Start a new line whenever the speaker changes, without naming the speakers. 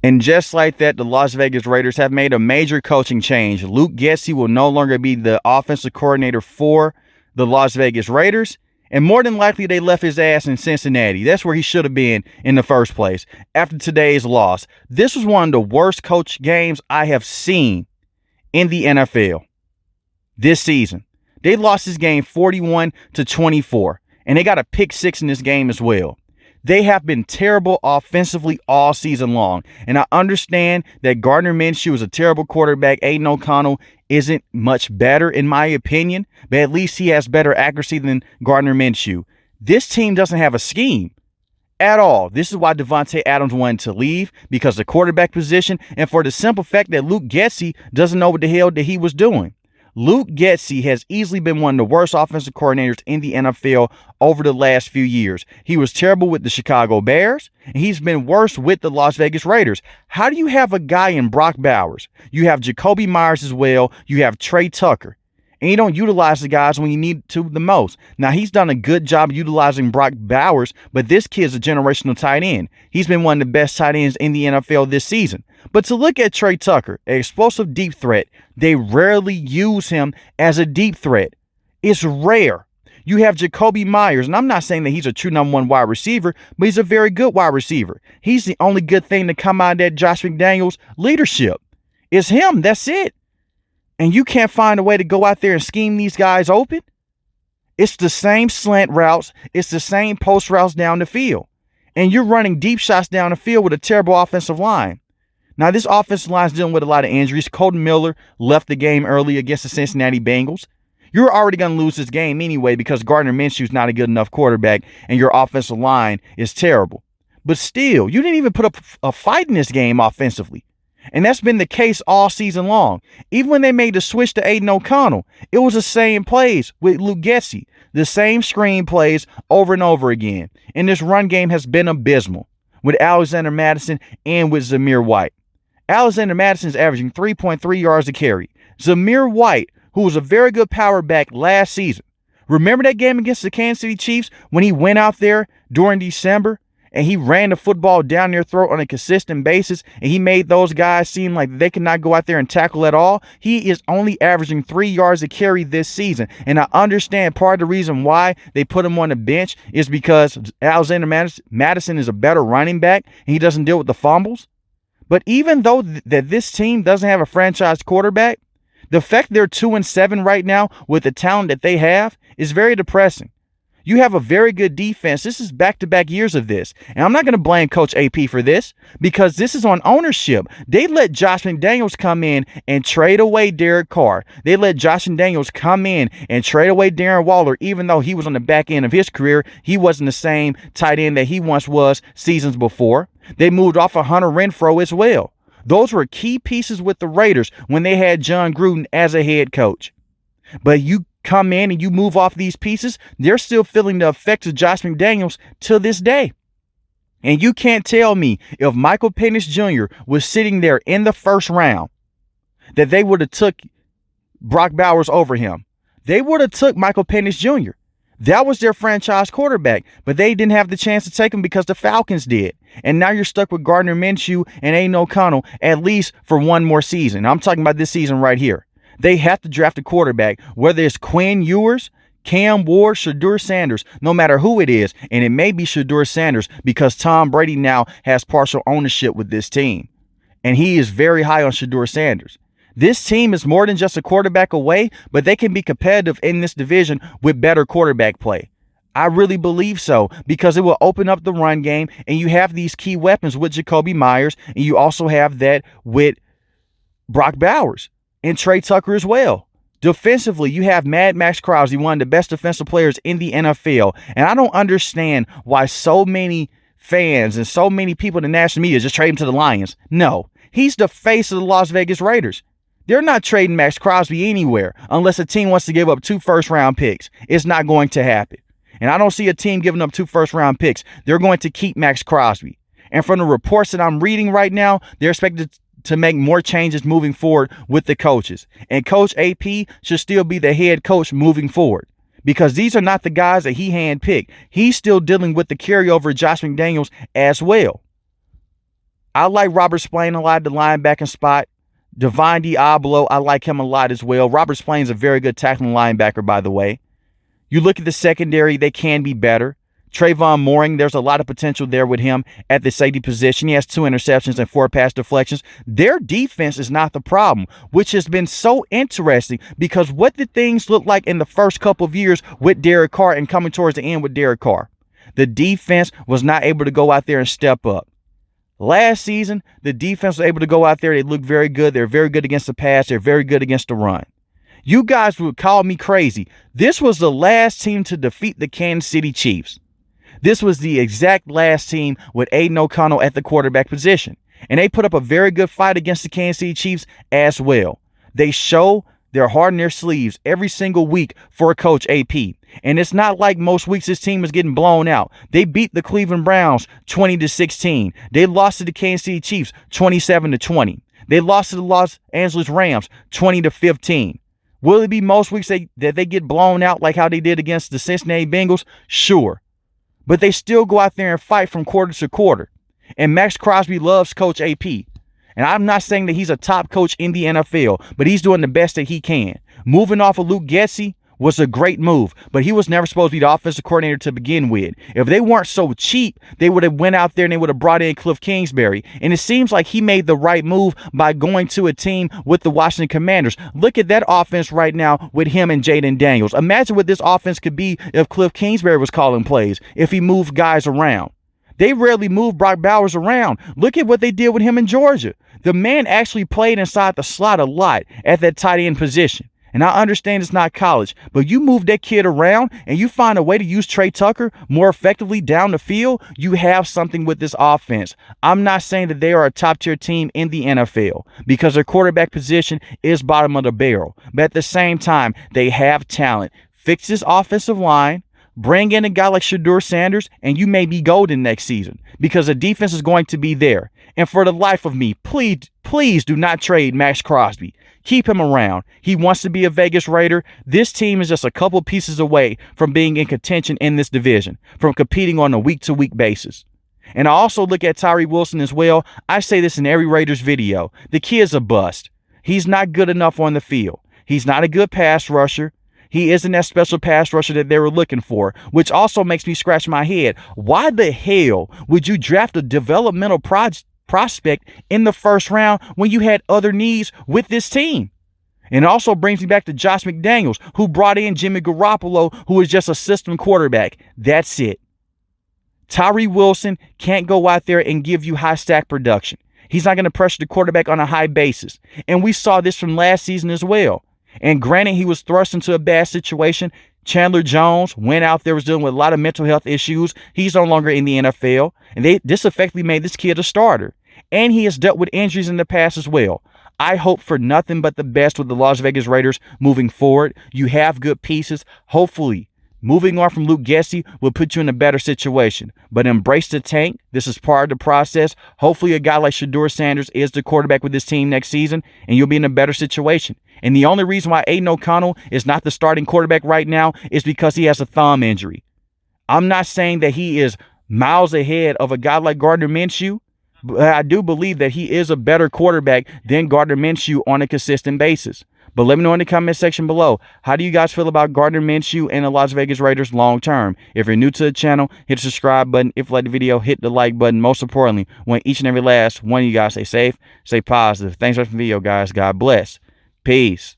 And just like that, the Las Vegas Raiders have made a major coaching change. Luke Getsy will no longer be the offensive coordinator for the Las Vegas Raiders. And more than likely, they left his ass in Cincinnati. That's where he should have been in the first place after today's loss. This was one of the worst coach games I have seen in the NFL this season. They lost this game 41-24, and they got a pick six in this game as well. They have been terrible offensively all season long. And I understand that Gardner Minshew is a terrible quarterback. Aiden O'Connell isn't much better in my opinion, but at least he has better accuracy than Gardner Minshew. This team doesn't have a scheme at all. This is why Devontae Adams wanted to leave, because of the quarterback position and for the simple fact that Luke Getsy doesn't know what the hell that he was doing. Luke Getsy has easily been one of the worst offensive coordinators in the NFL over the last few years. He was terrible with the Chicago Bears, and he's been worse with the Las Vegas Raiders. How do you have a guy in Brock Bowers? You have Jacoby Myers as well. You have Trey Tucker. And you don't utilize the guys when you need to the most. Now, he's done a good job utilizing Brock Bowers, but this kid's a generational tight end. He's been one of the best tight ends in the NFL this season. But to look at Trey Tucker, an explosive deep threat, they rarely use him as a deep threat. It's rare. You have Jacoby Myers, and I'm not saying that he's a true number one wide receiver, but he's a very good wide receiver. He's the only good thing to come out of that Josh McDaniels leadership. It's him. That's it. And you can't find a way to go out there and scheme these guys open? It's the same slant routes. It's the same post routes down the field. And you're running deep shots down the field with a terrible offensive line. Now, this offensive line is dealing with a lot of injuries. Colton Miller left the game early against the Cincinnati Bengals. You're already going to lose this game anyway because Gardner Minshew is not a good enough quarterback and your offensive line is terrible. But still, you didn't even put up a fight in this game offensively. And that's been the case all season long. Even when they made the switch to Aiden O'Connell, it was the same plays with Luke Getsy, the same screen plays over and over again. And this run game has been abysmal with Alexander Mattison and with Zamir White. Alexander Madison is averaging 3.3 yards a carry. Zamir White, who was a very good power back last season. Remember that game against the Kansas City Chiefs when he went out there during December and he ran the football down their throat on a consistent basis, and he made those guys seem like they could not go out there and tackle at all? He is only averaging 3 yards a carry this season. And I understand part of the reason why they put him on the bench is because Alexander Madison is a better running back and he doesn't deal with the fumbles. But even though that this team doesn't have a franchise quarterback, the fact they're 2-7 right now with the talent that they have is very depressing. You have a very good defense. This is back-to-back years of this. And I'm not going to blame Coach AP for this because this is on ownership. They let Josh McDaniels come in and trade away Derek Carr. They let Josh McDaniels come in and trade away Darren Waller, even though he was on the back end of his career. He wasn't the same tight end that he once was seasons before. They moved off of Hunter Renfrow as well. Those were key pieces with the Raiders when they had John Gruden as a head coach. But you come in and you move off these pieces, they're still feeling the effects of Josh McDaniels to this day. And you can't tell me if Michael Penix Jr. was sitting there in the first round that they would have took Brock Bowers over him. They would have took Michael Penix Jr. That was their franchise quarterback, but they didn't have the chance to take him because the Falcons did. And now you're stuck with Gardner Minshew and Aiden O'Connell at least for one more season. I'm talking about this season right here. They have to draft a quarterback, whether it's Quinn Ewers, Cam Ward, Shedeur Sanders, no matter who it is. And it may be Shedeur Sanders because Tom Brady now has partial ownership with this team. And he is very high on Shedeur Sanders. This team is more than just a quarterback away, but they can be competitive in this division with better quarterback play. I really believe so because it will open up the run game, and you have these key weapons with Jacoby Myers, and you also have that with Brock Bowers and Trey Tucker as well. Defensively, you have Mad Max Crosby, one of the best defensive players in the NFL, and I don't understand why so many fans and so many people in the national media just trade him to the Lions. No, he's the face of the Las Vegas Raiders. They're not trading Max Crosby anywhere unless a team wants to give up 2 first-round picks. It's not going to happen. And I don't see a team giving up 2 first-round picks. They're going to keep Max Crosby. And from the reports that I'm reading right now, they're expected to make more changes moving forward with the coaches. And Coach AP should still be the head coach moving forward because these are not the guys that he handpicked. He's still dealing with the carryover of Josh McDaniels as well. I like Robert Spillane a lot at the linebacking spot. Divine Diablo, I like him a lot as well. Robert Spillane's a very good tackling linebacker, by the way. You look at the secondary, they can be better. Trayvon Mooring, there's a lot of potential there with him at the safety position. He has 2 interceptions and 4 pass deflections. Their defense is not the problem, which has been so interesting because what did things look like in the first couple of years with Derek Carr and coming towards the end with Derek Carr? The defense was not able to go out there and step up. Last season, the defense was able to go out there. They looked very good. They're very good against the pass. They're very good against the run. You guys would call me crazy. This was the last team to defeat the Kansas City Chiefs. This was the exact last team with Aiden O'Connell at the quarterback position. And they put up a very good fight against the Kansas City Chiefs as well. They show their heart in their sleeves every single week for Coach AP. And it's not like most weeks this team is getting blown out. They beat the Cleveland Browns 20-16. They lost to the Kansas City Chiefs 27-20. They lost to the Los Angeles Rams 20-15. Will it be most weeks that they get blown out like how they did against the Cincinnati Bengals? Sure. But they still go out there and fight from quarter to quarter. And Max Crosby loves Coach AP. And I'm not saying that he's a top coach in the NFL, but he's doing the best that he can. Moving off of Luke Getsy was a great move, but he was never supposed to be the offensive coordinator to begin with. If they weren't so cheap, they would have went out there and they would have brought in Cliff Kingsbury. And it seems like he made the right move by going to a team with the Washington Commanders. Look at that offense right now with him and Jaden Daniels. Imagine what this offense could be if Cliff Kingsbury was calling plays, if he moved guys around. They rarely move Brock Bowers around. Look at what they did with him in Georgia. The man actually played inside the slot a lot at that tight end position. And I understand it's not college, but you move that kid around and you find a way to use Trey Tucker more effectively down the field, you have something with this offense. I'm not saying that they are a top-tier team in the NFL because their quarterback position is bottom of the barrel. But at the same time, they have talent. Fix this offensive line. Bring in a guy like Shedeur Sanders, and you may be golden next season because the defense is going to be there. And for the life of me, please do not trade Max Crosby. Keep him around. He wants to be a Vegas Raider. This team is just a couple pieces away from being in contention in this division, from competing on a week-to-week basis. And I also look at Tyree Wilson as well. I say this in every Raiders video. The kid's a bust. He's not good enough on the field. He's not a good pass rusher. He isn't that special pass rusher that they were looking for, which also makes me scratch my head. Why the hell would you draft a developmental prospect in the first round when you had other needs with this team? And it also brings me back to Josh McDaniels, who brought in Jimmy Garoppolo, who is just a system quarterback. That's it. Tyree Wilson can't go out there and give you high stack production. He's not going to pressure the quarterback on a high basis. And we saw this from last season as well. And granted, he was thrust into a bad situation. Chandler Jones went out there, was dealing with a lot of mental health issues. He's no longer in the NFL. And this effectively made this kid a starter. And he has dealt with injuries in the past as well. I hope for nothing but the best with the Las Vegas Raiders moving forward. You have good pieces. Hopefully, moving on from Luke Getsy will put you in a better situation. But embrace the tank. This is part of the process. Hopefully, a guy like Shedeur Sanders is the quarterback with this team next season, and you'll be in a better situation. And the only reason why Aiden O'Connell is not the starting quarterback right now is because he has a thumb injury. I'm not saying that he is miles ahead of a guy like Gardner Minshew, but I do believe that he is a better quarterback than Gardner Minshew on a consistent basis. But let me know in the comment section below, how do you guys feel about Gardner Minshew and the Las Vegas Raiders long term? If you're new to the channel, hit the subscribe button. If you like the video, hit the like button. Most importantly, want each and every last one of you guys stay safe, stay positive. Thanks for watching the video, guys. God bless. Peace.